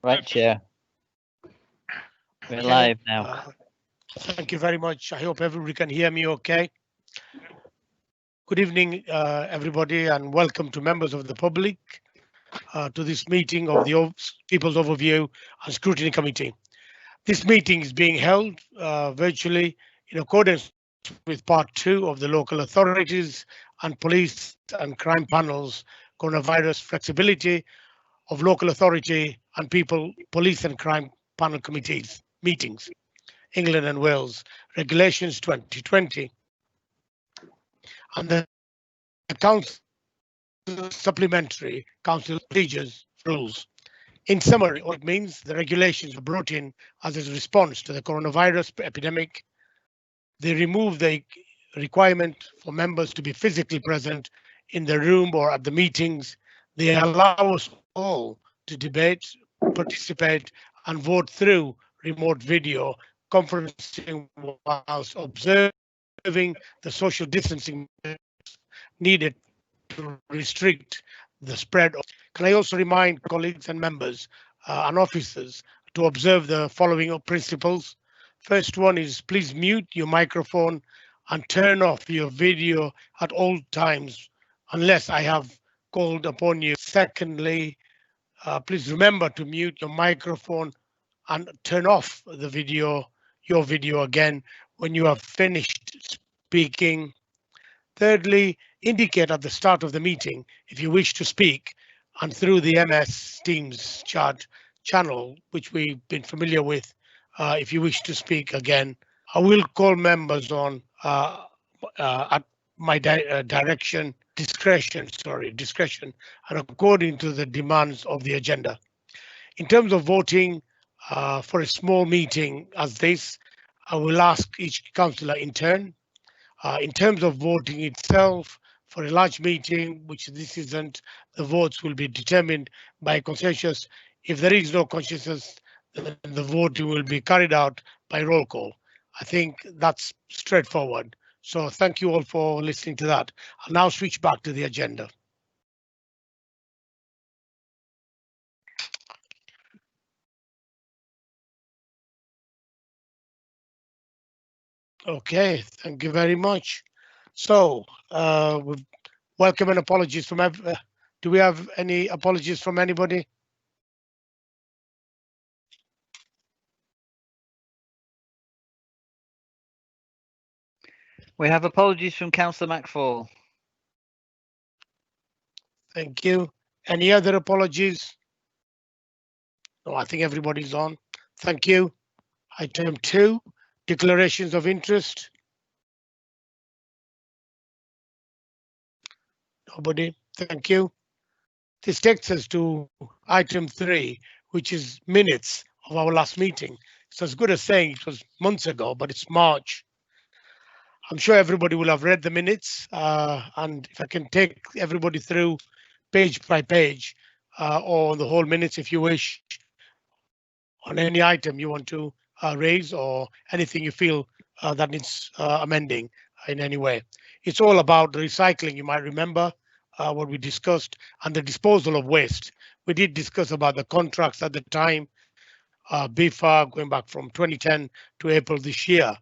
Right, Chair. We're live now. Thank you very much. I hope everybody can hear me okay. Good evening, everybody, and welcome to members of the public to this meeting of the People's Overview and Scrutiny Committee. This meeting is being held virtually in accordance with part 2 of the local authorities and police and crime panels coronavirus flexibility of local authority and police and crime panel committees meetings, England and Wales, regulations 2020, and the council supplementary council procedures rules. In summary, what it means, the regulations were brought in as a response to the coronavirus epidemic. They remove the requirement for members to be physically present in the room or at the meetings. They allow us all to debate, participate, and vote through remote video conferencing whilst observing the social distancing needed to restrict the spread of. Can I also remind colleagues and members and officers to observe the following principles? First one is please mute your microphone and turn off your video at all times unless I have called upon you. Secondly, please remember to mute your microphone and turn off your video again when you have finished speaking. Thirdly, indicate at the start of the meeting if you wish to speak and through the MS Teams chat channel, which we've been familiar with, if you wish to speak again. I will call members on at my discretion, and according to the demands of the agenda. In terms of voting for a small meeting as this, I will ask each councillor in turn. In terms of voting itself, for a large meeting, which this isn't, the votes will be determined by consensus. If there is no consensus, then the voting will be carried out by roll call. I think that's straightforward. So thank you all for listening to that. I'll now switch back to the agenda. Okay, thank you very much. So welcome and apologies from do we have any apologies from anybody? We have apologies from Councillor McFall. Thank you. Any other apologies? No, I think everybody's on. Thank you. Item 2, declarations of interest. Nobody. Thank you. This takes us to item 3, which is minutes of our last meeting. So as good as saying it was months ago, but it's March. I'm sure everybody will have read the minutes, and if I can take everybody through page by page or the whole minutes if you wish, on any item you want to raise or anything you feel that needs amending in any way. It's all about the recycling, you might remember what we discussed, and the disposal of waste. We did discuss about the contracts at the time, BFAR going back from 2010 to April this year.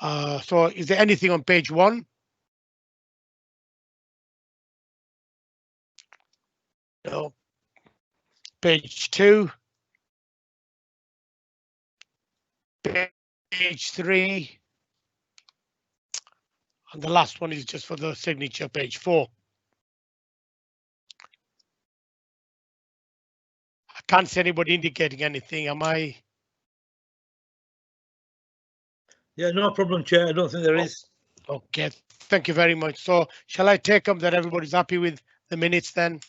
So is there anything on page 1? No. Page 2. Page 3. And the last one is just for the signature, page 4. I can't see anybody indicating anything, am I? Yeah, no problem, Chair. I don't think there is. Okay, thank you very much. So shall I take them that everybody's happy with the minutes then?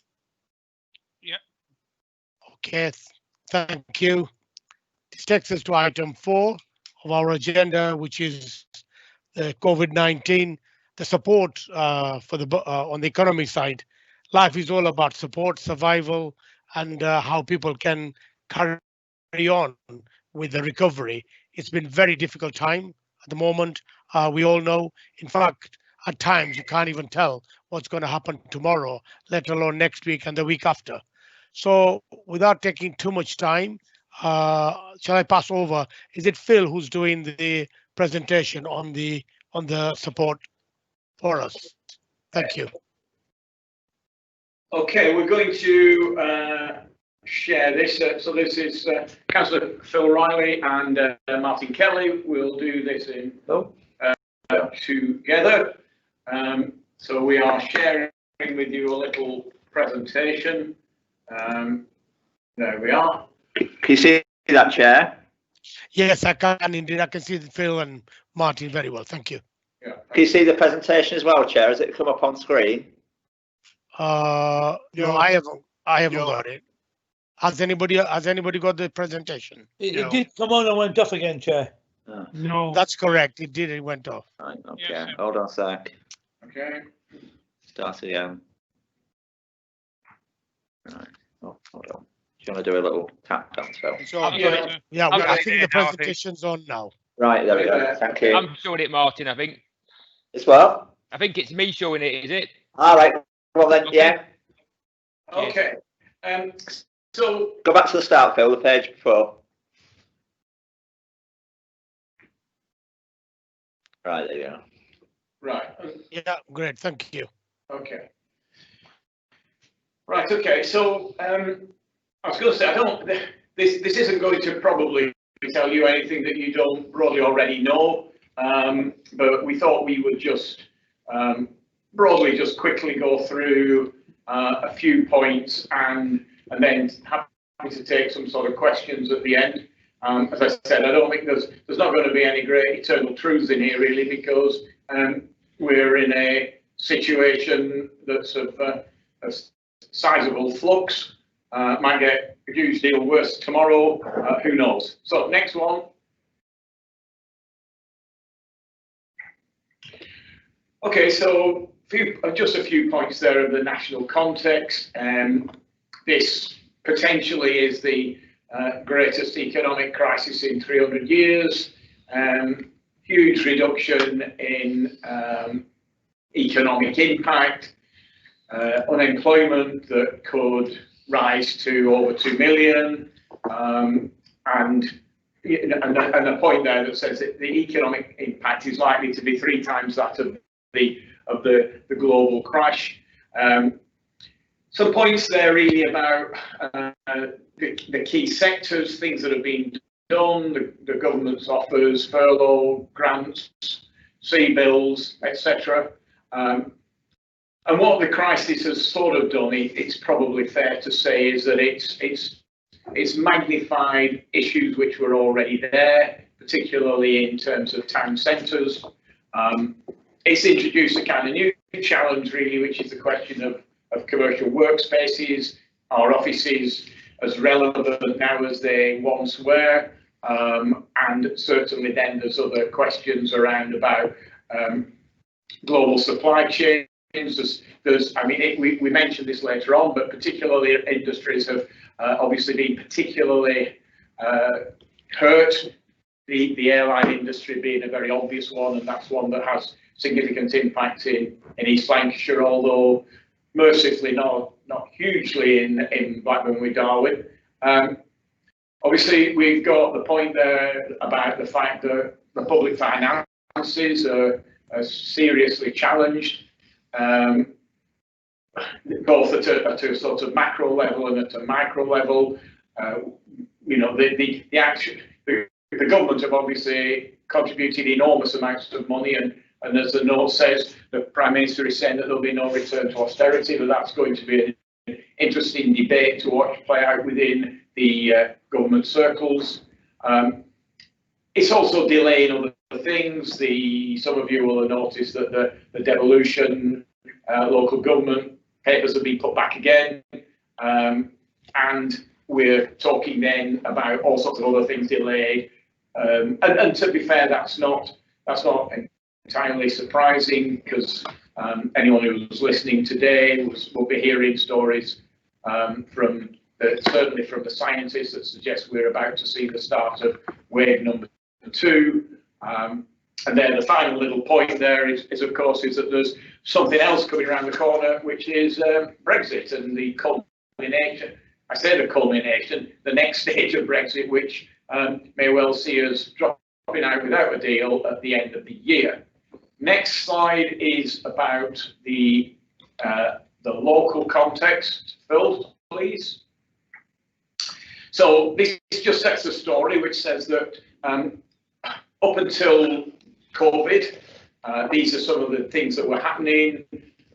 Yeah. Okay, thank you. This takes us to item 4 of our agenda, which is the COVID-19, the support for the on the economy side. Life is all about support, survival, and how people can carry on with the recovery. It's been very difficult time at the moment. We all know, in fact, at times you can't even tell what's going to happen tomorrow, let alone next week and the week after. So without taking too much time, Shall I pass over? Is it Phil who's doing the presentation on the support for us? Thank you. Okay, we're going to share this. So this is Councillor Phil Riley and Martin Kelly. We'll do this in together. So we are sharing with you a little presentation. There we are. Can you see that, Chair? Yes, I can indeed. I can see Phil and Martin very well. Thank you. Yeah. Can you see the presentation as well, Chair? Has it come up on screen? No, I haven't got it. Has anybody got the presentation? It did come on and went off again, Chair. Oh, No. That's correct. It did. It went off. right, okay. Yes, sir. Hold on a sec. Okay. Start again. Right. Oh, hold on. Do you want to do a little tap dance, Phil? So, I've yeah. got it. yeah, I've I got it think there the now, I think. presentation's on now. Right, there we go. Thank you. I'm showing it, Martin. I think. It's what? I think it's me showing it. Is it? All right. Well then, Okay. yeah. Okay. So Go back to the start, Phil. The page before. Right, there you go. right. Yeah, great. Thank you. Okay. Right. Okay. So I was going to say I don't. This isn't going to probably tell you anything that you don't broadly already know. But we thought we would just broadly just quickly go through a few points and then happy to take some sort of questions at the end. As I said, I don't think there's not going to be any great eternal truths in here really, because we're in a situation that's of a sizable flux. Might get a huge deal worse tomorrow. Who knows? So next one. Okay, so just a few points there of the national context. This potentially is the greatest economic crisis in 300 years. Huge reduction in economic impact, unemployment that could rise to over 2 million, and a point there that says that the economic impact is likely to be 3 times that of the global crash. Some points there really about the key sectors, things that have been done, the government's offers, furlough, grants, C-bills, etc. And what the crisis has sort of done, it's probably fair to say, is that it's magnified issues which were already there, particularly in terms of town centres. It's introduced a kind of new challenge really, which is the question of commercial workspaces. Are offices as relevant now as they once were? And certainly then there's other questions around about global supply chains. I mean, we mentioned this later on, but particularly industries have obviously been particularly hurt. The airline industry being a very obvious one, and that's one that has significant impact in East Lancashire, although mercifully not hugely in Blackburn with Darwin. Obviously, we've got the point there about the fact that the public finances are seriously challenged, both at a sort of macro level and at a micro level. You know, the government have obviously contributed enormous amounts of money, and as the note says, the Prime Minister is saying that there'll be no return to austerity, but that's going to be an interesting debate to watch play out within the government circles. It's also delaying other things. Some of you will have noticed that the devolution local government papers have been put back again, and we're talking then about all sorts of other things delayed. And to be fair, that's not entirely surprising, because anyone who was listening today will be hearing stories certainly from the scientists that suggest we're about to see the start of wave number 2. And then the final little point there is of course that there's something else coming around the corner, which is Brexit and the culmination. I say the culmination, the next stage of Brexit, which may well see us dropping out without a deal at the end of the year. Next slide is about the local context. Phil, please. So this just sets a story which says that up until COVID, these are some of the things that were happening.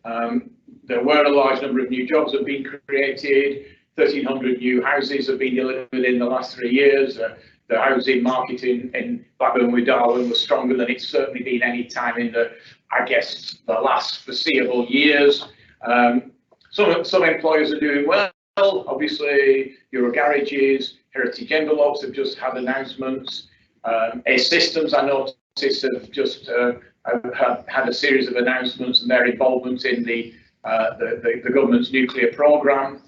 There were a large number of new jobs that have been created. 1,300 new houses have been delivered in the last 3 years. The housing market in Blackburn with Darwen was stronger than it's certainly been any time in the, I guess, the last foreseeable years. Some employers are doing well. Obviously, Euro Garages, Heritage Envelopes have just had announcements. Ace Systems, I noticed, have just had a series of announcements and their involvement in the government's nuclear programme.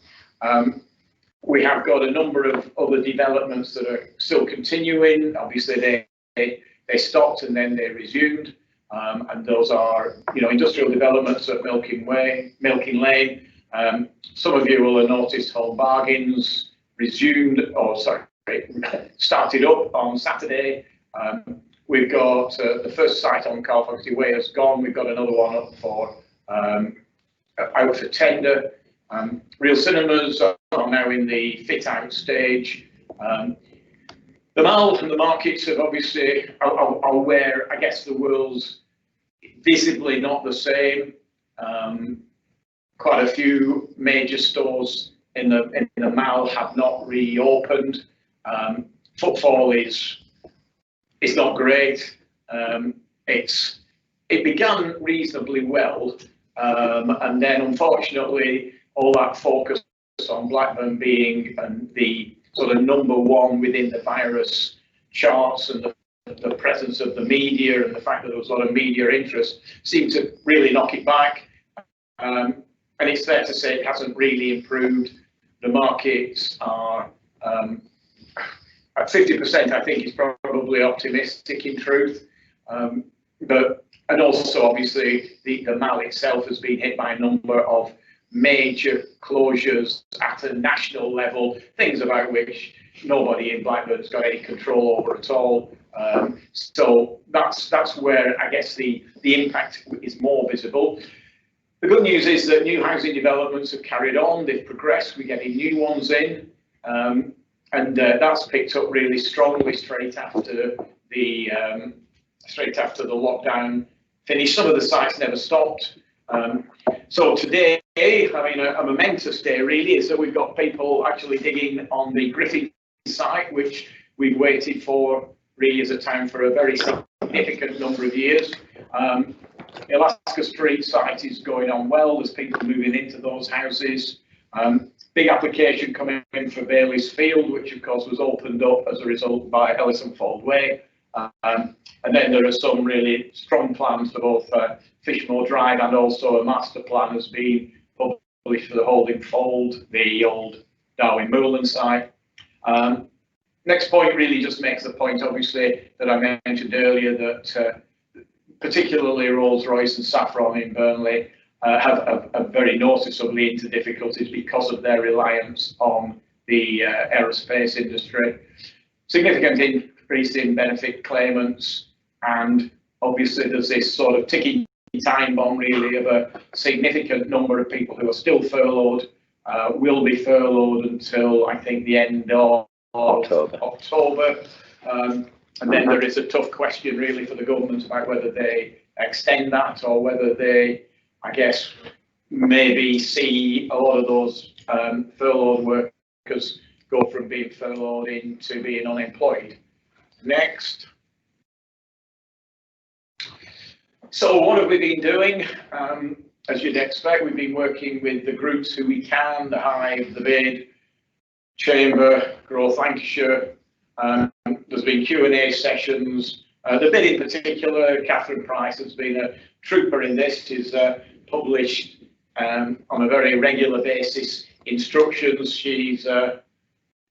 We have got a number of other developments that are still continuing. Obviously, they stopped and then they resumed, and those are, industrial developments at Milking Lane. Some of you will have noticed Home Bargains started up on Saturday. We've got the first site on Carl Fogarty Way has gone. We've got another one up for out for tender. Real Cinemas are now in the fit-out stage. The Mall and the markets have obviously are where, I guess, the world's visibly not the same. Quite a few major stores in the Mall have not reopened. Footfall is not great. It began reasonably well, and then unfortunately all that focus on Blackburn being the sort of #1 within the virus charts, and the presence of the media and the fact that there was a lot of media interest seemed to really knock it back. And it's fair to say it hasn't really improved. The markets are at 50%, I think is probably optimistic in truth. And also obviously the Mall itself has been hit by a number of major closures at a national level, things about which nobody in Blackburn's got any control over at all. So that's where I guess the impact is more visible. The good news is that new housing developments have carried on, they've progressed, we're getting new ones in, and that's picked up really strongly straight after the lockdown finished. Some of the sites never stopped. So today, I mean, a momentous day really is that we've got people actually digging on the Griffin site, which we've waited for really as a town for a very significant number of years. The Alaska Street site is going on well. There's people moving into those houses. Big application coming in for Bailey's Field, which of course was opened up as a result by Ellison Fold Way. And then there are some really strong plans for both Fishmore Drive, and also a master plan has been published for the Holding Fold, the old Darwin Moorland site. Next point really just makes the point, obviously, that I mentioned earlier, that particularly Rolls-Royce and Safran in Burnley have very noticeably into difficulties because of their reliance on the aerospace industry. Significant increase in benefit claimants, and obviously there's this sort of ticking time bomb really of a significant number of people who are still furloughed, will be furloughed until I think the end of October. And then there is a tough question really for the government about whether they extend that, or whether they, I guess, maybe see a lot of those furloughed workers go from being furloughed into being unemployed. Next. So what have we been doing? As you'd expect, we've been working with the groups who we can, the Hive, the Bid, Chamber, Growth Lancashire. There's been Q&A sessions. The Bid in particular, Catherine Price has been a trooper in this. She's published on a very regular basis instructions. She's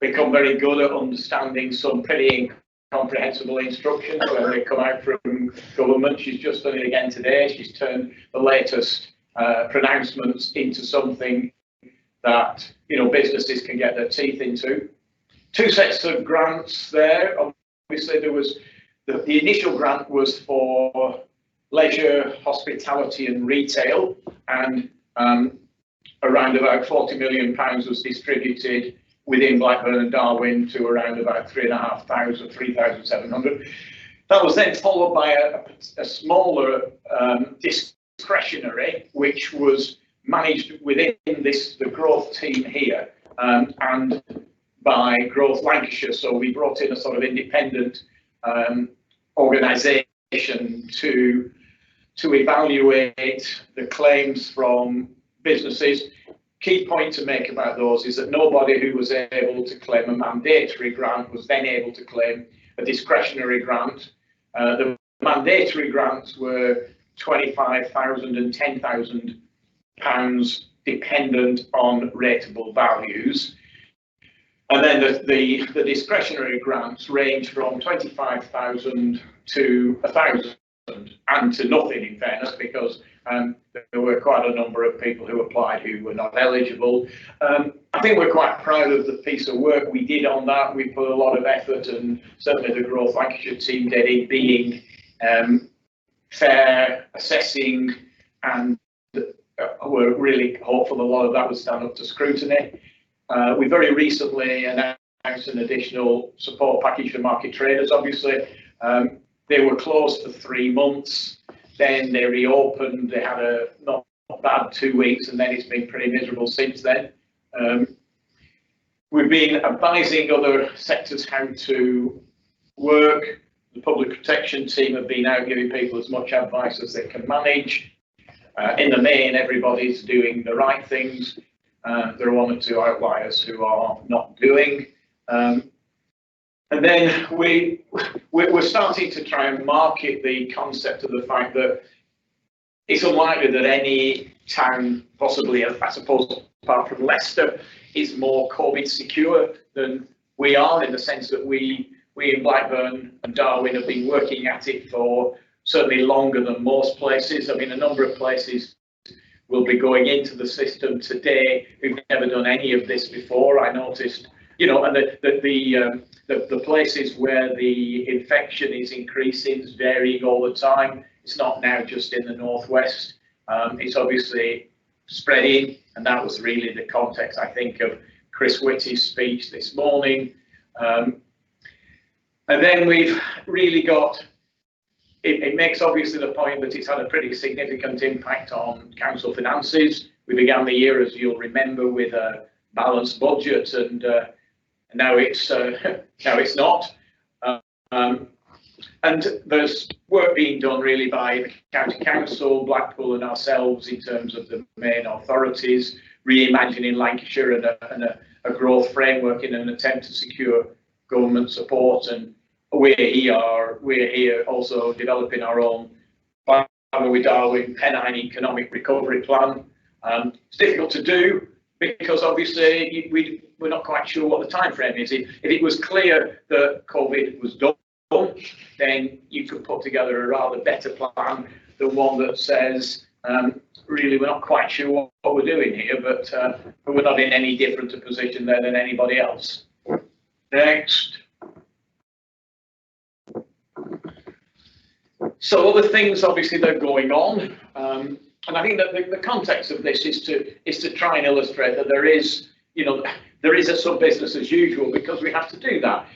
become very good at understanding some pretty incomprehensible instructions when they come out from government. She's just done it again today. She's turned the latest pronouncements into something that businesses can get their teeth into. Two sets of grants there. Obviously, there was the initial grant was for leisure, hospitality, and retail, and around about £40 million was distributed within Blackburn and Darwin to around about 3,700. That was then followed by a smaller discretionary, which was managed within the growth team here and by Growth Lancashire. So we brought in a sort of independent organisation to evaluate the claims from businesses. Key point to make about those is that nobody who was able to claim a mandatory grant was then able to claim a discretionary grant. The mandatory grants were £25,000 and £10,000 dependent on rateable values. And then the discretionary grants range from 25,000 to 1,000 and to nothing, in fairness, because there were quite a number of people who applied who were not eligible. I think we're quite proud of the piece of work we did on that. We put a lot of effort, and certainly the Growth Lancashire team did, in being fair, assessing, and we're really hopeful a lot of that would stand up to scrutiny. We very recently announced an additional support package for market traders. Obviously, they were closed for 3 months. Then they reopened. They had a not bad 2 weeks, and then it's been pretty miserable since then. We've been advising other sectors how to work. The public protection team have been out giving people as much advice as they can manage. In the main, everybody's doing the right things. There are one or two outliers who are not doing. And then we're starting to try and market the concept of the fact that it's unlikely that any town, possibly, I suppose, apart from Leicester, is more COVID secure than we are, in the sense that we in Blackburn and Darwin have been working at it for certainly longer than most places. I mean, a number of places will be going into the system today who've never done any of this before. I noticed, and the places where the infection is increasing is varying all the time. It's not now just in the northwest. It's obviously spreading, and that was really the context, I think, of Chris Whitty's speech this morning. And then we've really got, it makes obviously the point that it's had a pretty significant impact on council finances. We began the year, as you'll remember, with a balanced budget, and now it's not. And there's work being done really by the County Council, Blackpool, and ourselves in terms of the main authorities, reimagining Lancashire and a growth framework in an attempt to secure government support. And we're here also developing our own Darwin Pennine economic recovery plan. It's difficult to do because obviously we're not quite sure what the time frame is. If it was clear that COVID was done, then you could put together a rather better plan than one that says, really, we're not quite sure what we're doing here, but we're not in any different a position there than anybody else. Next. So other things, obviously, that are going on, and I think that the context of this is to try and illustrate that there is a sub business as usual, because we have to do that.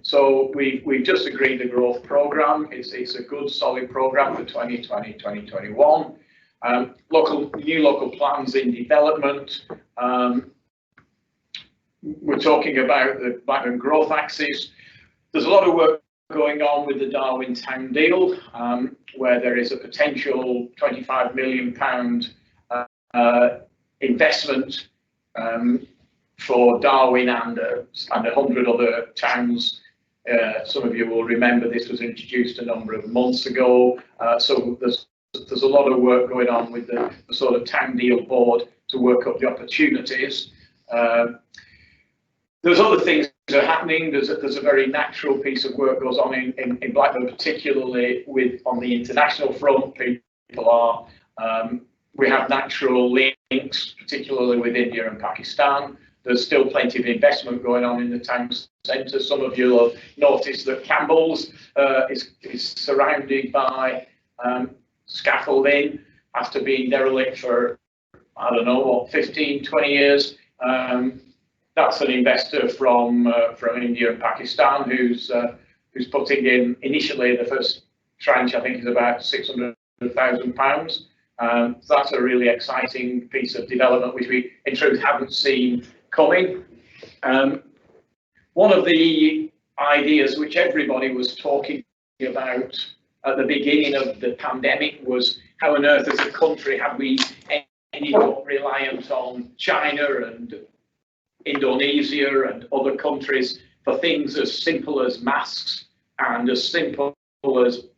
So we've just agreed the growth programme. It's a good solid programme for 2020-2021. New local plans in development. We're talking about the Blackburn growth axis. There's a lot of work going on with the Darwin town deal, where there is a potential £25 million investment for Darwin and 100 other towns. Some of you will remember this was introduced a number of months ago. So there's a lot of work going on with the sort of town deal board to work up the opportunities. There's other things that are happening. There's a very natural piece of work goes on in Blackburn, particularly on the international front. People are we have natural links links, particularly with India and Pakistan. There's still plenty of investment going on in the town centre. Some of you will have noticed that Campbell's is surrounded by scaffolding after being derelict for, I don't know, what, 15, 20 years. That's an investor from India and Pakistan who's putting in, initially the first tranche I think is about £600,000. So that's a really exciting piece of development which we in truth haven't seen coming. One of the ideas which everybody was talking about at the beginning of the pandemic was how on earth as a country have we ended up reliant on China and Indonesia and other countries for things as simple as masks and as simple as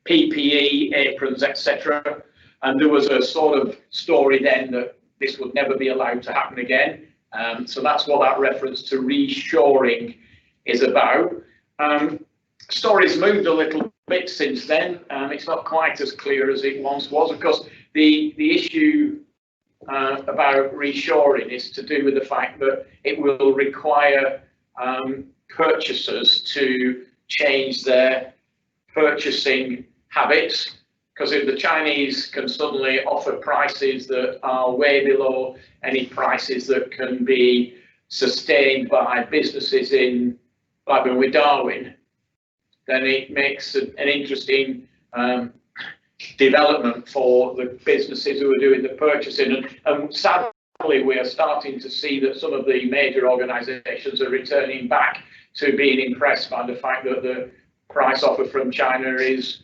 PPE, aprons, etc. And there was a sort of story then that this would never be allowed to happen again. So that's what that reference to reshoring is about. Story's moved a little bit since then. It's not quite as clear as it once was. Of course, the issue about reshoring is to do with the fact that it will require purchasers to change their purchasing habits, because if the Chinese can suddenly offer prices that are way below any prices that can be sustained by businesses in Blackburn with Darwin, then it makes an interesting development for the businesses who are doing the purchasing. And sadly, we are starting to see that some of the major organisations are returning back to being impressed by the fact that the price offer from China is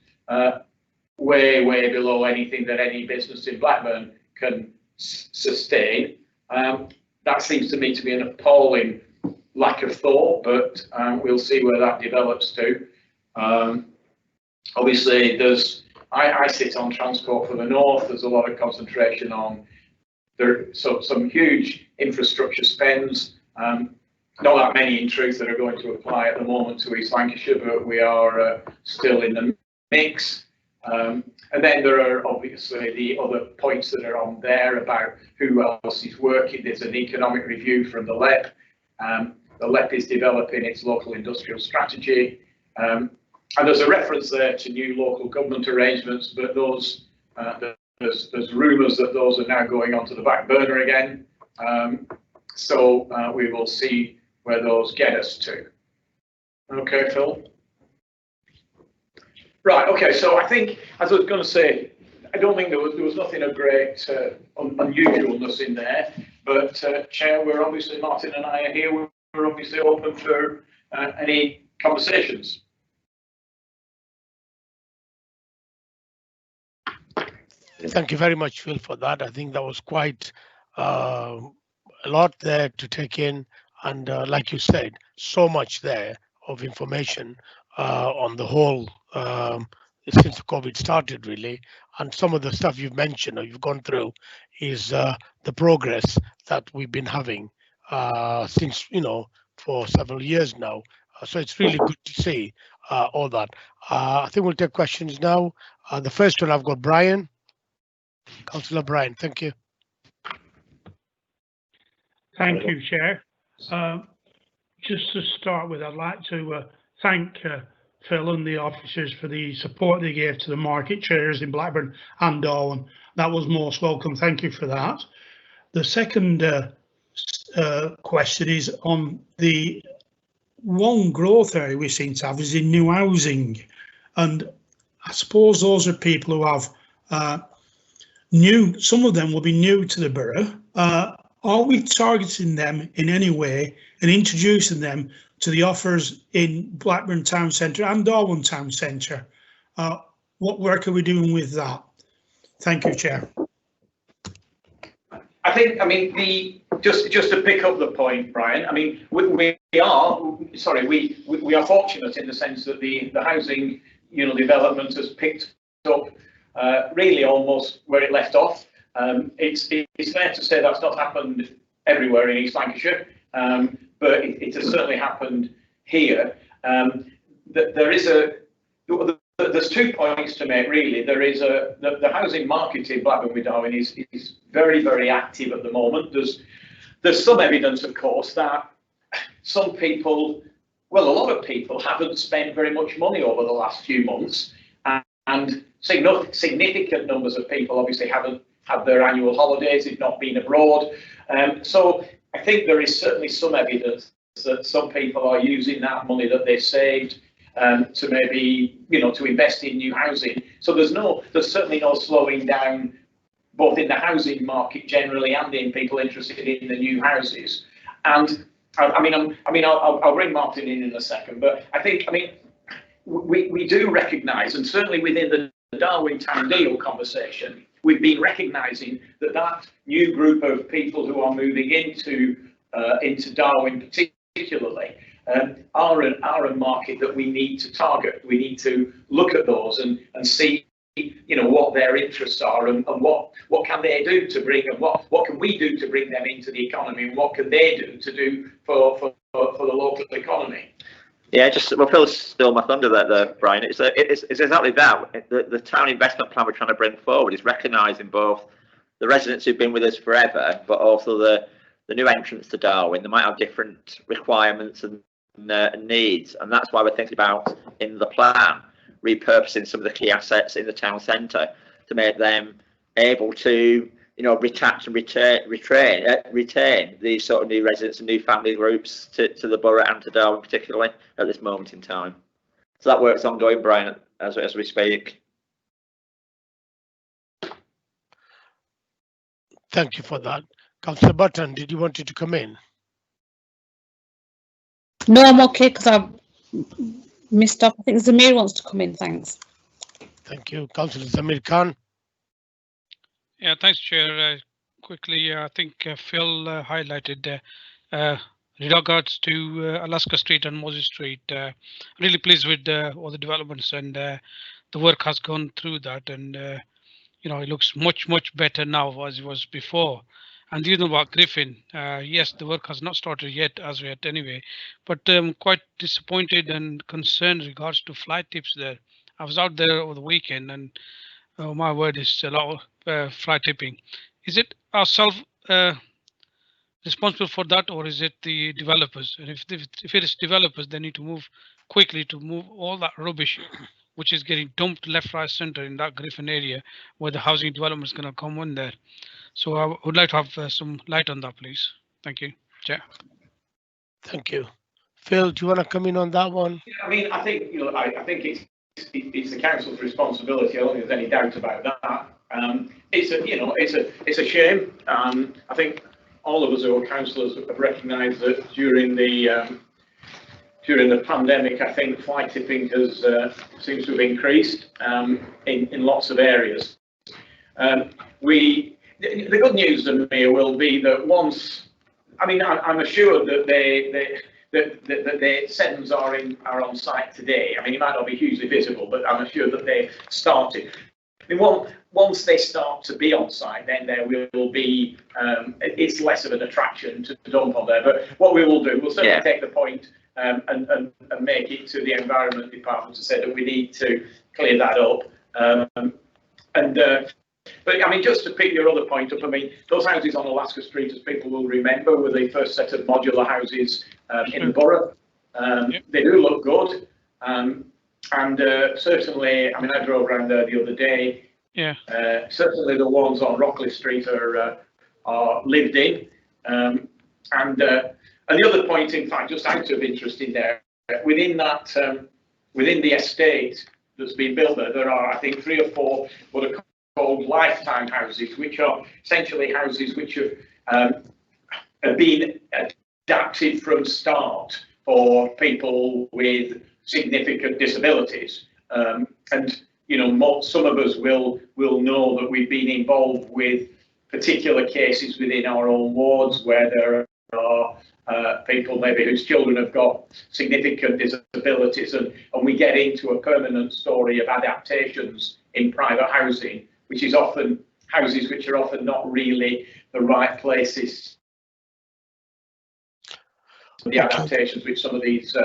way, way below anything that any business in Blackburn can sustain. That seems to me to be an appalling lack of thought, but we'll see where that develops to. Obviously, I sit on Transport for the North. There's a lot of concentration on some huge infrastructure spends. Not that many, in truth, that are going to apply at the moment to East Lancashire, but we are still in the mix. And then there are obviously the other points that are on there about who else is working. There's an economic review from the LEP. The LEP is developing its local industrial strategy. And there's a reference there to new local government arrangements, but those there's rumours that those are now going onto the back burner again. So we will see where those get us to. Okay, Phil? Right, okay, so I think, as I was going to say, I don't think there was nothing of great unusualness in there, but Chair, Martin and I are here, we're obviously open for any conversations. Thank you very much, Phil, for that. I think that was quite a lot there to take in. And like you said, so much there of information on the whole since COVID started, really. And some of the stuff you've mentioned or you've gone through is the progress that we've been having since, for several years now. So it's really good to see all that. I think we'll take questions now. The first one, I've got Brian. Councillor Brian, thank you. Thank you, Chair. Just to start with, I'd like to thank Phil and the officers for the support they gave to the market chairs in Blackburn and Darwin. That was most welcome. Thank you for that. The second question is on the one growth area we seem to have is in new housing. And I suppose those are people who have some of them will be new to the borough. Are we targeting them in any way and introducing them to the offers in Blackburn Town Centre and Darwin Town Centre? What work are we doing with that? Thank you, Chair. I mean, just to pick up the point, Brian. I mean, we are fortunate in the sense that the housing, development has picked up really almost where it left off. It's fair to say that's not happened everywhere in East Lancashire, but it has certainly happened here. There there's 2 points to make really. There is the housing market in Blackburn with Darwen is very, very active at the moment. There's some evidence, of course, that some people, well, a lot of people haven't spent very much money over the last few months, and significant numbers of people obviously haven't had their annual holidays, if not been abroad. So I think there is certainly some evidence that some people are using that money that they saved to maybe, to invest in new housing. So there's certainly no slowing down, both in the housing market generally and in people interested in the new houses. And I'll bring Martin in a second, but we do recognise, and certainly within the Darwen Town Deal conversation, we've been recognising that new group of people who are moving into Darwen particularly are a market that we need to target. We need to look at those and see what their interests are and what can they do to bring, and what can we do to bring them into the economy, and what can they do for the local economy. Yeah, Phil stole my thunder there, Brian. It's exactly that. The town investment plan we're trying to bring forward is recognising both the residents who've been with us forever, but also the new entrants to Darwen. They might have different requirements and needs, and that's why we're thinking about in the plan repurposing some of the key assets in the town centre to make them able to, retain these sort of new residents and new family groups to the borough and to Darwen particularly at this moment in time. So that work's ongoing, Brian, as we speak. Thank you for that. Councillor Button, did you want to come in? No, I'm okay because I've missed off. I think Zamir wants to come in. Thanks. Thank you. Councillor Zamir Khan. Yeah, thanks, Chair. Quickly, I think Phil highlighted regards to Alaska Street and Moses Street. Really pleased with all the developments, and the work has gone through that, and it looks much better now as it was before. And the other about Griffin, yes, the work has not started yet as yet anyway, but I'm quite disappointed and concerned regards to flight tips there. I was out there over the weekend, and oh my word, is a lot of flight tipping. Is it ourselves responsible for that, or is it the developers? And if it is developers, they need to move quickly to move all that rubbish which is getting dumped left, right, centre in that Griffin area where the housing development is going to come on there. So I would like to have some light on that, please. Thank you, Chair. Thank you. Phil, do you want to come in on that one? Yeah, I think I think it's the council's responsibility. I don't think there's any doubt about that. It's a shame. I think all of us who are councillors have recognised that during the pandemic, I think flight tipping has seems to have increased in lots of areas. The good news, Amir, will be that once, I'm assured that the SENS are on site today. It might not be hugely visible, but I'm assured that they've started. Once they start to be on site, then there will be, it's less of an attraction to dump on there. But what we will do, we'll certainly take the point and make it to the Environment Department to say that we need to clear that up. But just to pick your other point up, those houses on Alaska Street, as people will remember, were the first set of modular houses in the borough. They do look good, and certainly, I drove around there the other day. Yeah. Certainly, the ones on Rockley Street are lived in, and the other point, in fact, just out of interest in there, within the estate that's been built there are, I think, 3 or 4 what are called lifetime houses, which are essentially houses which have been adapted from start for people with significant disabilities. And some of us will know that we've been involved with particular cases within our own wards where there are people maybe whose children have got significant disabilities, and we get into a permanent story of adaptations in private housing, which is often houses which are often not really the right places for the adaptations which some of these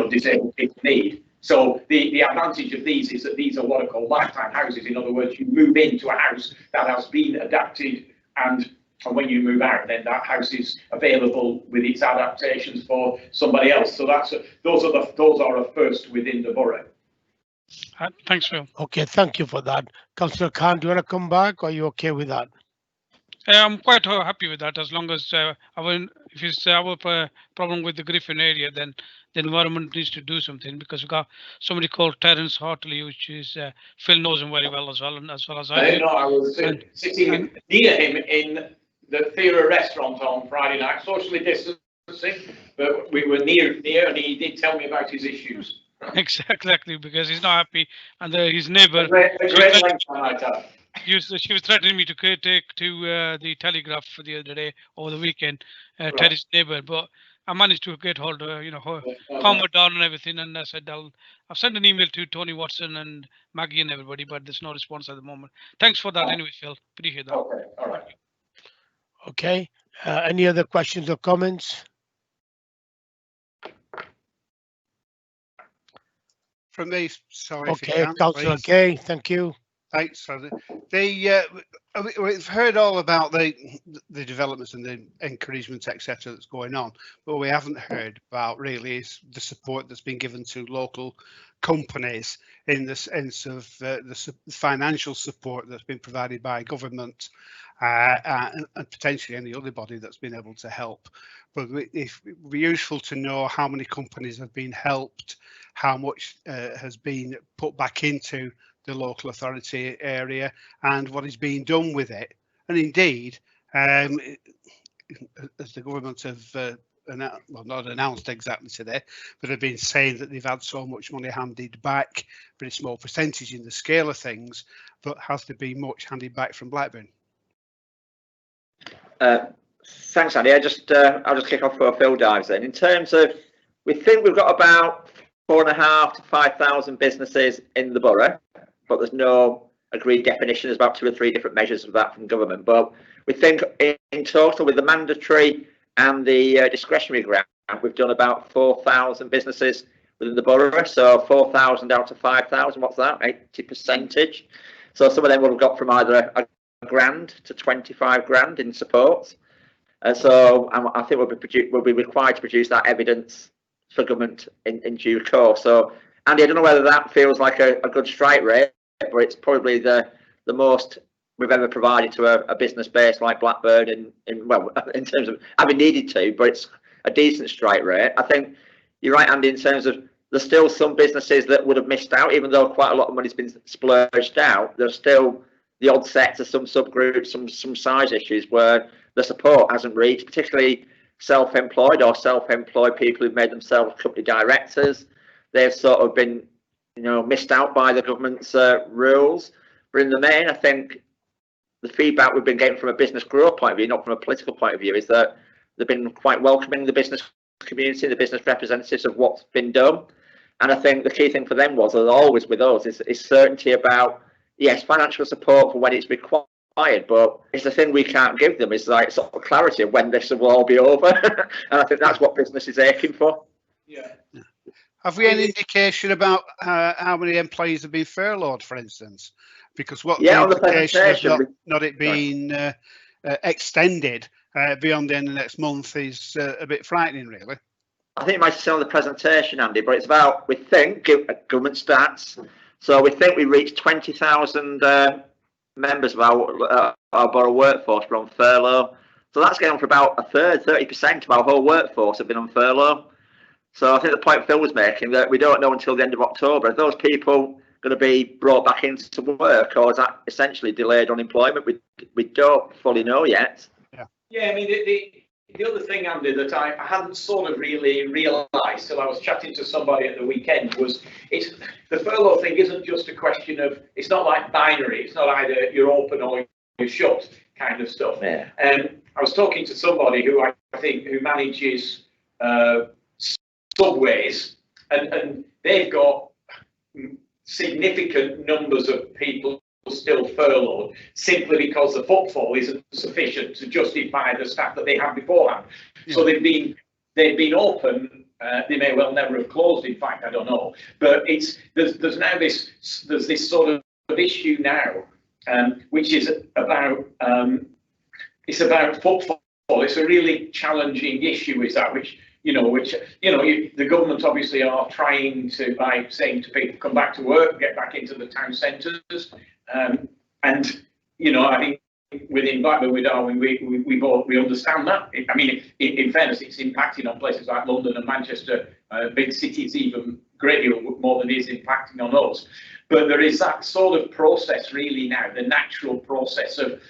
disabled people need. So the advantage of these is that these are what are called lifetime houses. In other words, you move into a house that has been adapted, and when you move out, then that house is available with its adaptations for somebody else. So those are a first within the borough. Thanks, Phil. Okay, thank you for that. Councillor Khan, do you want to come back, or are you okay with that? I'm quite happy with that, as long as if it's our problem with the Griffin area, then the environment needs to do something, because we've got somebody called Terence Hartley, which is Phil knows him very well as well, and as well as I do. know. I was sitting near him in the Theatre restaurant on Friday night, socially distancing, but we were near, and he did tell me about his issues. Exactly, because he's not happy, and his neighbour. She was threatening me to take to the Telegraph for the other day over the weekend, Terry's neighbour, but I managed to get hold of her, calm her down and everything, and I said I've sent an email to Tony Watson and Maggie and everybody, but there's no response at the moment. Thanks for that anyway, Phil. Appreciate that. Okay, all right. Okay, any other questions or comments? From me, sorry. Okay, Councillor Kay, thank you. Thanks, Fred. We've heard all about the developments and the encouragement, etc., that's going on, but what we haven't heard about really is the support that's been given to local companies in the sense of the financial support that's been provided by government and potentially any other body that's been able to help. But it would be useful to know how many companies have been helped, how much has been put back into the local authority area, and what is being done with it. And indeed, as the government have well, not announced exactly today, but have been saying that they've had so much money handed back, but a small percentage in the scale of things. But has there been much handed back from Blackburn? Thanks, Andy. I'll just kick off for Phil dives then. In terms of, we think we've got about 4,500 to 5,000 businesses in the borough, but there's no agreed definition. There's about 2 or 3 different measures of that from government. But we think in total, with the mandatory and the discretionary grant, we've done about 4,000 businesses within the borough. So 4,000 out of 5,000, what's that? 80%. So some of them will have got from either a grand to 25 grand in support. So I think we'll be required to produce that evidence for government in due course. So Andy, I don't know whether that feels like a good strike rate, but it's probably the most we've ever provided to a business base like Blackburn in terms of having needed to, but it's a decent strike rate. I think you're right, Andy, in terms of there's still some businesses that would have missed out, even though quite a lot of money's been splurged out. There's still the odd sector, some subgroups, some size issues where the support hasn't reached, particularly self-employed people who've made themselves company directors. They've sort of been, missed out by the government's rules. But in the main, I think the feedback we've been getting from a business growth point of view, not from a political point of view, is that they've been quite welcoming, the business community, the business representatives, of what's been done. And I think the key thing for them was, as always with us, is certainty about, yes, financial support for when it's required, but it's the thing we can't give them is like sort of clarity of when this will all be over. And I think that's what business is aching for. Yeah. Have we any indication about how many employees have been furloughed, for instance? Because what the implication of not it being extended beyond the end of next month is a bit frightening, really. I think you might have seen on the presentation, Andy, but it's about, we think, government stats. So we think we reached 20,000 members of our borough workforce were on furlough. So that's going on for about a third, 30% of our whole workforce have been on furlough. So I think the point Phil was making, that we don't know until the end of October, are those people going to be brought back into work, or is that essentially delayed unemployment? We don't fully know yet. Yeah, I mean, the other thing, Andy, that I hadn't sort of really realised till I was chatting to somebody at the weekend was the furlough thing isn't just a question of, it's not like binary, it's not either you're open or you're shut kind of stuff. Yeah. I was talking to somebody who who manages subways, and they've got significant numbers of people still furloughed simply because the footfall isn't sufficient to justify the staff that they had beforehand. Yeah. So they've been open They may well never have closed. In fact, I don't know. But there's now this sort of issue now, which is about it's about footfall. It's a really challenging issue. Is that which the government obviously are trying to, by saying to people, come back to work, get back into the town centres, and I think within Blackburn, with Darwin, we understand that. I mean, in fairness, it's impacting on places like London and Manchester, big cities, even a great deal more than it is impacting on us. But there is that sort of process really now, the natural process of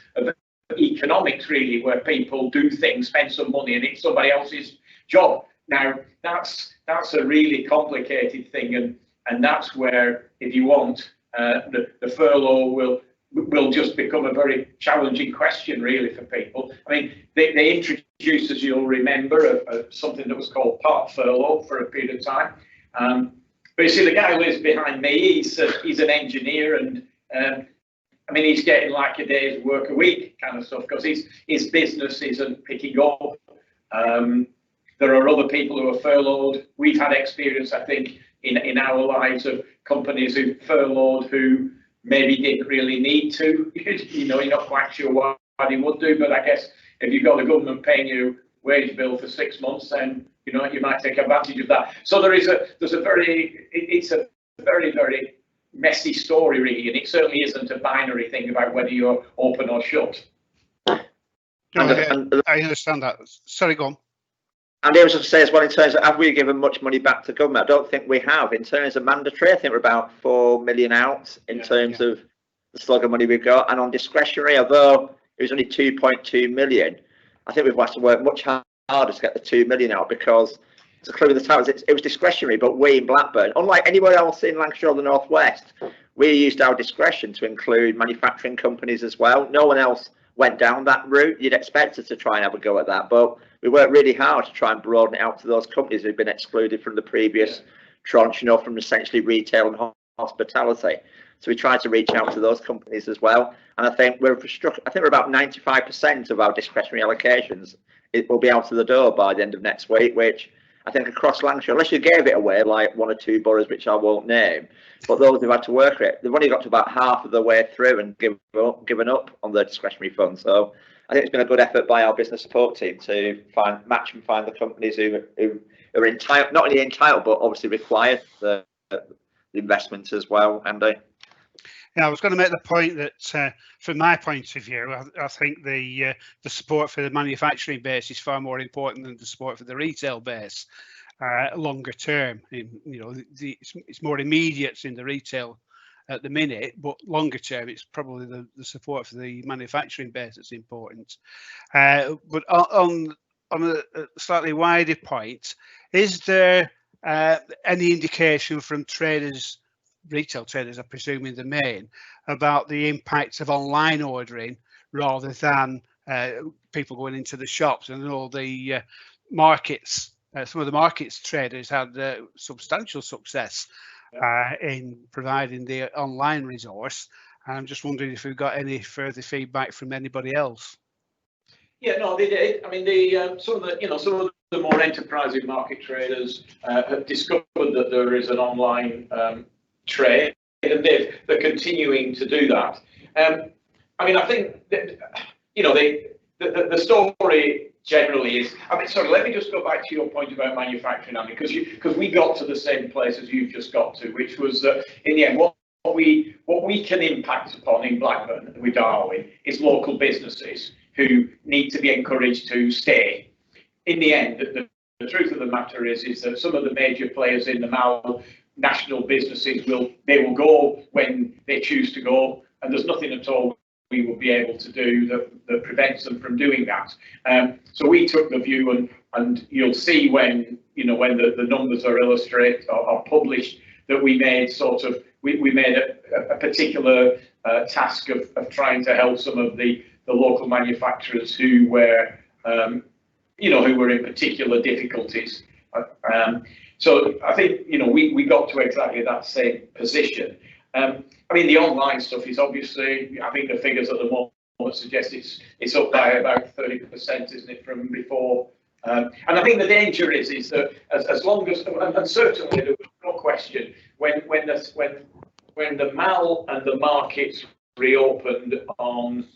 economics really, where people do things, spend some money, and it's somebody else's job. Now that's a really complicated thing, and that's where, if you want, the furlough will just become a very challenging question really for people. I mean, they introduced, as you'll remember, something that was called part furlough for a period of time. But you see, the guy who lives behind me, he's an engineer, and I mean, he's getting like a day's work a week kind of stuff, because his business isn't picking up. There are other people who are furloughed. We've had experience, I think, in our lives of companies who furloughed who maybe didn't really need to. You're not quite sure why they would do, but I guess if you've got the government paying you wage bill for 6 months, then you might take advantage of that. So it's a very, very messy story really, and it certainly isn't a binary thing about whether you're open or shut. I understand that. Sorry, go on. And I was going to say as well, in terms of have we given much money back to government? I don't think we have. In terms of mandatory, I think we're about 4 million out in terms of the slug of money we've got. And on discretionary, although it was only 2.2 million, I think we've had to work much harder to get the 2 million out, because to clear the towers, it was discretionary. But we in Blackburn, unlike anywhere else in Lancashire or the North West, we used our discretion to include manufacturing companies as well. No one else went down that route. You'd expect us to try and have a go at that, but we worked really hard to try and broaden it out to those companies who've been excluded from the previous tranche, from essentially retail and hospitality. So we tried to reach out to those companies as well. And I think we're about 95% of our discretionary allocations. It will be out of the door by the end of next week, which I think across Lancashire, unless you gave it away like 1 or 2 boroughs, which I won't name, but those who've had to work it, they've only got to about half of the way through and given up on their discretionary funds. So I think it's been a good effort by our business support team to match and find the companies who are entitled, not only entitled, but obviously require the investment as well, Andy. Yeah, I was going to make the point that, from my point of view, I think the support for the manufacturing base is far more important than the support for the retail base. Longer term, it's more immediate in the retail at the minute, but longer term, it's probably the support for the manufacturing base that's important. But on a slightly wider point, is there any indication from traders, retail traders, I presume in the main, about the impact of online ordering rather than people going into the shops? And all the markets, some of the markets traders had substantial success in providing the online resource. And I'm just wondering if we've got any further feedback from anybody else. Yeah, no, they did. I mean, some of the more enterprising market traders have discovered that there is an online trade, and they're continuing to do that. I mean, I think that, the story generally is. I mean, sorry, let me just go back to your point about manufacturing, Andy, because we got to the same place as you've just got to, which was that in the end, what we can impact upon in Blackburn with Darwin is local businesses who need to be encouraged to stay. In the end, the truth of the matter is that some of the major players in the MAL, national businesses, will go when they choose to go, and there's nothing at all we will be able to do that prevents them from doing that. So we took the view, and you'll see when the numbers are illustrated or published, that we made we made a particular task of trying to help some of the local manufacturers who were who were in particular difficulties. So I think we got to exactly that same position. I mean, the online stuff is obviously, I think the figures at the moment suggest it's up by about 30%, isn't it, from before And I think the danger is that as long as, and certainly there was no question when the mall and the markets reopened on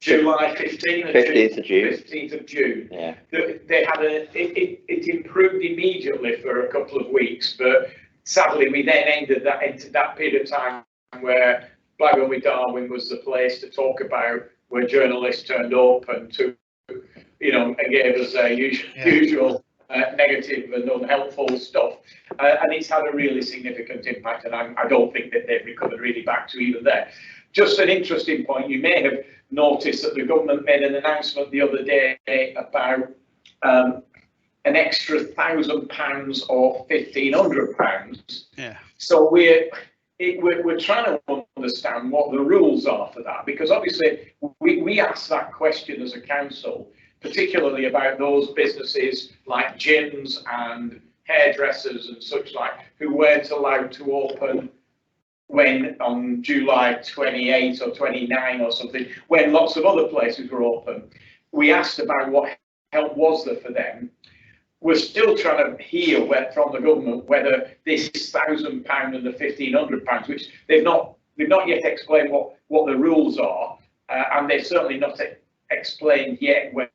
July 15th of June. 15th of June. Yeah. They had it improved immediately for a couple of weeks, but sadly we then entered that period of time where Blackburn with Darwin was the place to talk about, where journalists turned up and to, and gave us usual negative and unhelpful stuff, and it's had a really significant impact, and I don't think that they've recovered really back to even there. Just an interesting point, you may have noticed that the government made an announcement the other day about an extra £1,000 or £1,500. Yeah. So we're trying to understand what the rules are for that, because obviously we asked that question as a council, particularly about those businesses like gyms and hairdressers and such like, who weren't allowed to open when on July 28 or 29 or something, when lots of other places were open. We asked about what help was there for them. We're still trying to hear from the government whether this £1,000 and the £1,500, which they've not yet explained what the rules are, and they've certainly not explained yet whether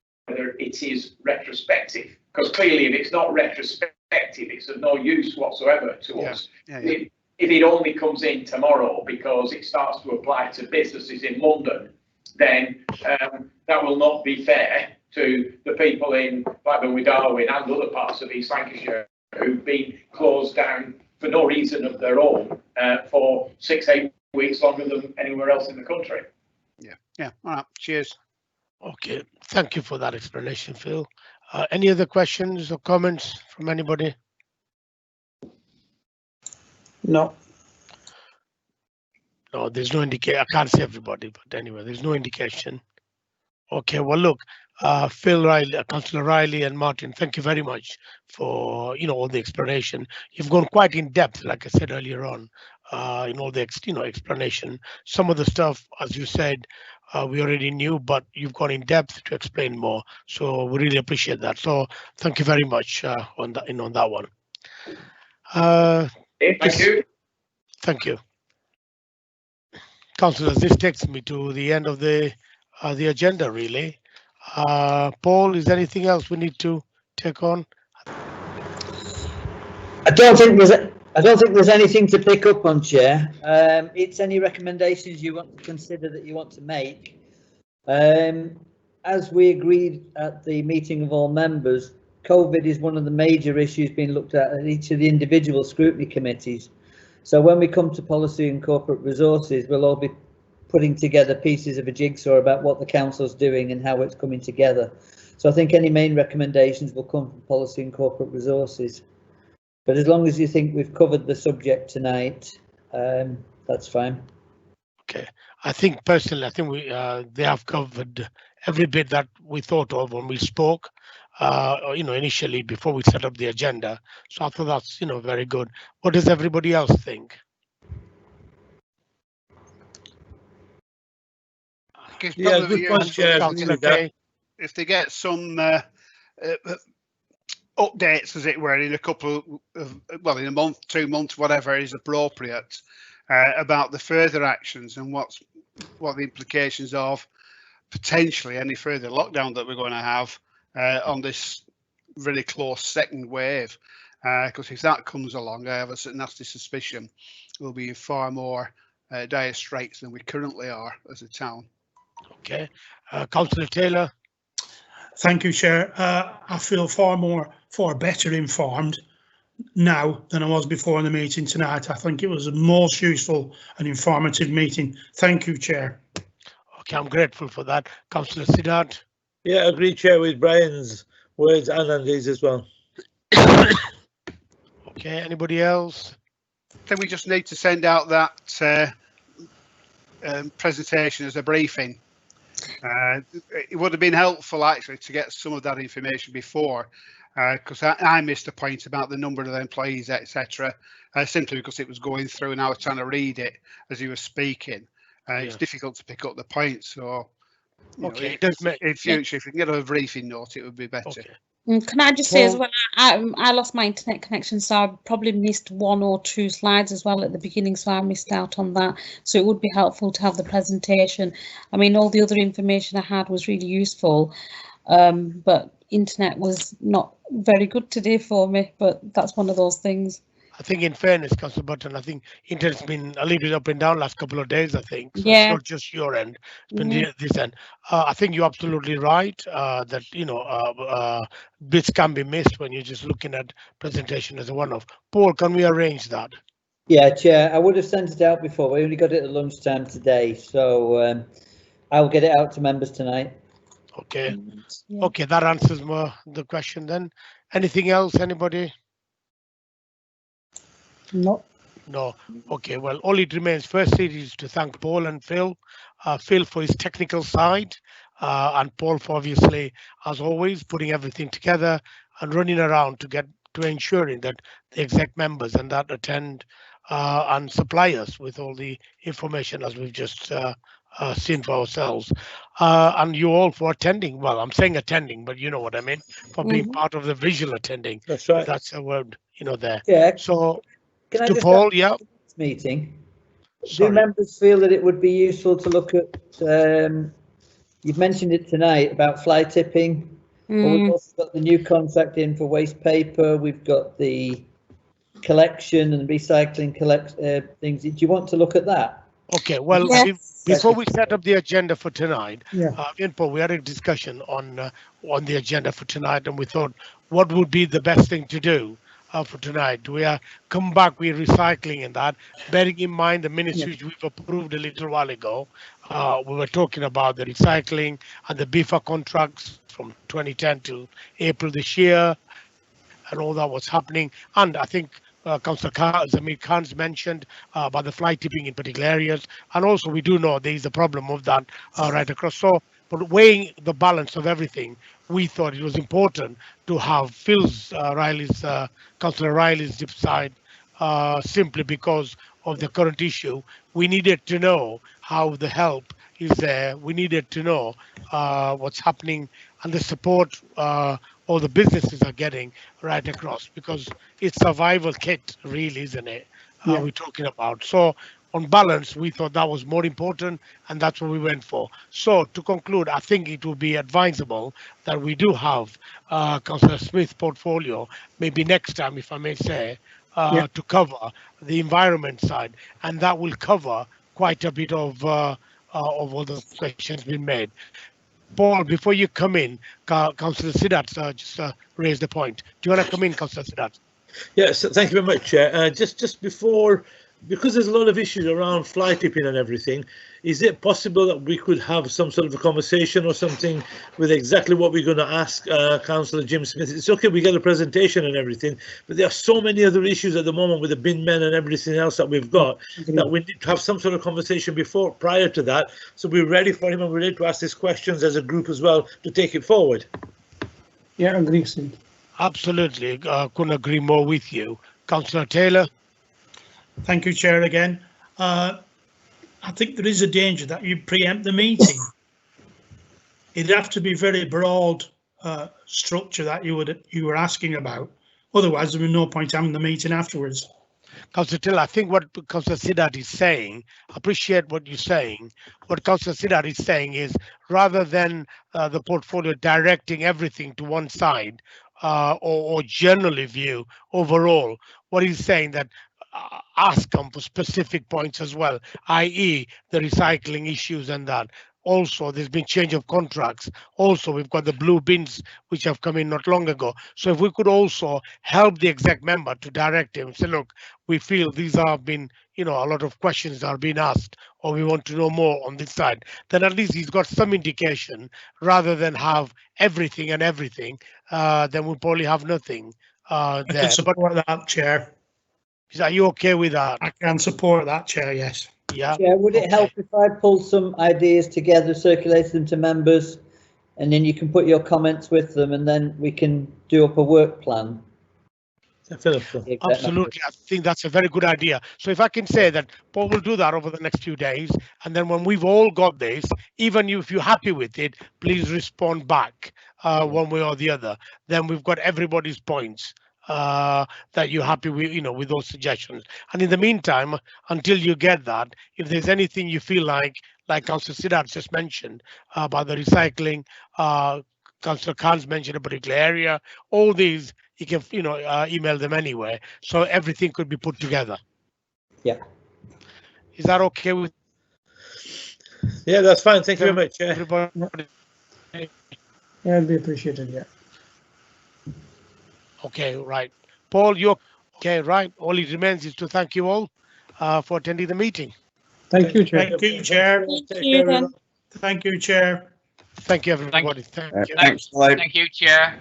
it is retrospective. Because clearly, if it's not retrospective, it's of no use whatsoever to us. If it only comes in tomorrow because it starts to apply to businesses in London, then that will not be fair to the people in Blackburn with Darwin and other parts of East Lancashire who've been closed down for no reason of their own for 6-8 weeks longer than anywhere else in the country. Yeah. All right. Cheers. Okay, thank you for that explanation, Phil. Any other questions or comments from anybody? No. No, there's no indication. I can't say everybody, but anyway, there's no indication. Okay, well, look, Phil Riley, Councillor Riley and Martin, thank you very much for, all the explanation. You've gone quite in depth, like I said earlier on, in all the, explanation. Some of the stuff, as you said, we already knew, but you've gone in depth to explain more. So we really appreciate that. So thank you very much on that one. Thank you. Thank you. Councillors, this takes me to the end of the agenda, really. Paul, is there anything else we need to take on? I don't think there's anything to pick up on, Chair. It's any recommendations you want to consider that you want to make. As we agreed at the meeting of all members, COVID is one of the major issues being looked at each of the individual scrutiny committees. So when we come to policy and corporate resources, we'll all be putting together pieces of a jigsaw about what the council's doing and how it's coming together. So I think any main recommendations will come from policy and corporate resources. But as long as you think we've covered the subject tonight, that's fine. Okay, I think personally, they have covered every bit that we thought of when we spoke, initially before we set up the agenda. So I thought that's, very good. What does everybody else think? Yeah, good point, Chair. Okay. If they get some updates, as it were, in a couple of, in a month, 2 months, whatever is appropriate, about the further actions and what the implications of potentially any further lockdown that we're going to have on this really close second wave. Because if that comes along, I have a nasty suspicion we'll be in far more dire straits than we currently are as a town. Okay, Councillor Taylor. Thank you, Chair. I feel far better informed now than I was before in the meeting tonight. I think it was a most useful and informative meeting. Thank you, Chair. Okay, I'm grateful for that. Councillor Siddharth. Yeah, I agree, Chair, with Brian's words and Andy's as well. Okay, anybody else? Then we just need to send out that presentation as a briefing. It would have been helpful actually to get some of that information before, because I missed a point about the number of employees, etc. Simply because it was going through and I was trying to read it as you were speaking. It's difficult to pick up the points, so okay, in future, if we can get a briefing note, it would be better. Okay. Can I just say as Paul? well, I lost my internet connection, so I probably missed 1 or 2 slides as well at the beginning, so I missed out on that. So it would be helpful to have the presentation. I mean, all the other information I had was really useful, but internet was not very good today for me, but that's one of those things. I think in fairness, Councillor Button, I think internet's been a little bit up and down last couple of days, I think. So it's Yeah. not just your end, it's been Yeah. this end. I think you're absolutely right that, bits can be missed when you're just looking at presentation as a one-off. Paul, can we arrange that? Yeah, Chair, I would have sent it out before. We only got it at lunchtime today, so I'll get it out to members tonight. Okay. Yeah. Okay, that answers the question then. Anything else, anybody? No. No. Okay, well, all it remains firstly is to thank Paul and Phil. Phil for his technical side, and Paul for obviously, as always, putting everything together and running around to ensuring that the exec members and that attend and supply us with all the information as we've just seen for ourselves. And you all for attending. Well, I'm saying attending, but you know what I mean, for being part of the visual attending. That's right. That's a word, there. Yeah. So Can I to just Paul, yeah. Meeting. Sorry. Do members feel that it would be useful to look at? You've mentioned it tonight about fly tipping. But we've also got the new contract in for waste paper. We've got the collection and recycling things. Do you want to look at that? Okay, well, Yes. before we set up the agenda for tonight, Yeah. me and Paul, we had a discussion on the agenda for tonight, and we thought, what would be the best thing to do for tonight? Do we come back with recycling and that, bearing in mind the minutes which we've approved a little while ago? We were talking about the recycling and the BIFA contracts from 2010 to April this year, and all that was happening. And I think Councillor Zamir Khan's mentioned about the fly tipping in particular areas. And also we do know there is a problem of that right across. So, but weighing the balance of everything, we thought it was important to have Councillor Riley's side, simply because of the current issue. We needed to know how the help is there. We needed to know what's happening and the support all the businesses are getting right across, because it's survival kit, really, isn't it? We're talking about. So on balance, we thought that was more important, and that's what we went for. So to conclude, I think it would be advisable that we do have Councillor Smith's portfolio, maybe next time, if I may say, to cover the environment side, and that will cover quite a bit of all the questions being made. Paul, before you come in, Councillor Siddharth just raised the point. Do you want to come in, Councillor Siddharth? Yes, thank you very much, Chair. Just before, because there's a lot of issues around fly tipping and everything, is it possible that we could have some sort of a conversation or something with exactly what we're going to ask Councillor Jim Smith? It's okay, we get a presentation and everything, but there are so many other issues at the moment with the bin men and everything else that we've got that we need to have some sort of conversation prior to that, so we're ready for him and we're ready to ask these questions as a group as well to take it forward. Yeah, I agree, Sid. Absolutely, couldn't agree more with you. Councillor Taylor? Thank you, Chair, again. I think there is a danger that you preempt the meeting. It'd have to be very broad structure that you were asking about. Otherwise, there would be no point having the meeting afterwards. Councillor Taylor, I think what Councillor Siddharth is saying, appreciate what you're saying. What Councillor Siddharth is saying is, rather than the portfolio directing everything to one side, or generally view overall, what he's saying that ask them for specific points as well, i.e. the recycling issues and that. Also, there's been change of contracts. Also, we've got the blue bins which have come in not long ago. So if we could also help the exec member to direct him, say, look, we feel these have been, a lot of questions are being asked, or we want to know more on this side, then at least he's got some indication, rather than have everything, then we'll probably have nothing there. I can support that, Chair. Are you okay with that? I can support that, Chair, yes. Yeah. Chair, would it help if I pulled some ideas together, circulated them to members, and then you can put your comments with them, and then we can do up a work plan? Definitely. Absolutely, I think that's a very good idea. So if I can say that Paul will do that over the next few days, and then when we've all got this, even if you're happy with it, please respond back one way or the other. Then we've got everybody's points that you're happy with, with those suggestions. And in the meantime, until you get that, if there's anything you feel like Councillor Siddharth just mentioned about the recycling, Councillor Khan's mentioned a particular area, all these you can email them anyway, so everything could be put together. Yeah. Is that okay with? Yeah, that's fine. Thank you very much. Everybody. Yeah, it'll be appreciated. Yeah. Okay, right. Paul, you're okay, right? All it remains is to thank you all for attending the meeting. Thank you, Chair. Thank you, Chair. Thank you, then. Thank you, Chair. Thank you, everybody. Thank you. Thank you, Chair.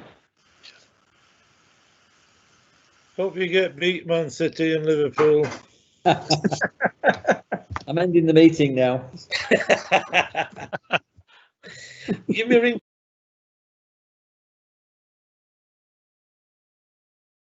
Hope you get beat, Man City and Liverpool. I'm ending the meeting now. Give me a ring.